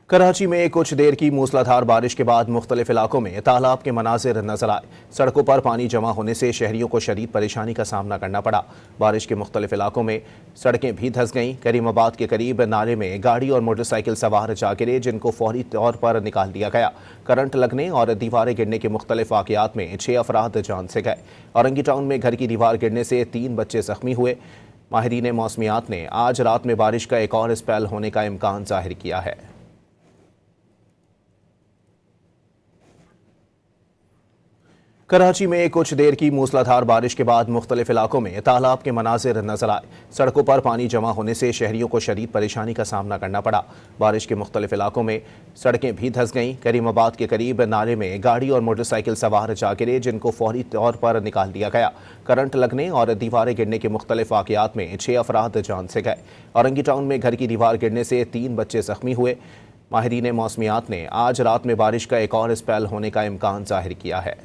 कराची में कुछ देर की मूसलाधार बारिश के बाद मुख्तलिफ इलाकों में तालाब के मनाजिर नजर आए। सड़कों पर पानी जमा होने से शहरियों को शदीद परेशानी का सामना करना पड़ा। बारिश के मुख्तलिफ इलाकों में सड़कें भी धंस गईं। करीमाबाद के करीब नाले में गाड़ी और मोटरसाइकिल सवार जा गिरे, जिनको फौरी तौर पर निकाल दिया गया। करंट लगने और दीवारें गिरने के मुख्तलिफ वाक़यात में 6 अफराद जान से गए। औरंगी टाउन में घर की दीवार गिरने से 3 बच्चे जख्मी हुए। माहिरीन मौसमियात ने आज रात में बारिश का एक और स्पेल होने का इम्कान जाहिर किया है। कराची में कुछ देर की मूसलाधार बारिश के बाद मुख्तलिफ इलाकों में तालाब के मनाजिर नजर आए। सड़कों पर पानी जमा होने से शहरियों को शदीद परेशानी का सामना करना पड़ा। बारिश के मुख्तलिफ इलाकों में सड़कें भी धंस गईं। करीमाबाद के करीब नाले में गाड़ी और मोटरसाइकिल सवार जा गिरे, जिनको फौरी तौर पर निकाल दिया गया। करंट लगने और दीवारें गिरने के मुख्तलिफ वाक़यात में 6 अफराद जान से गए। औरंगी टाउन में घर की दीवार गिरने से 3 बच्चे जख्मी हुए। माहिरीन मौसमियात ने आज रात में बारिश का एक और स्पेल होने का इम्कान जाहिर किया है।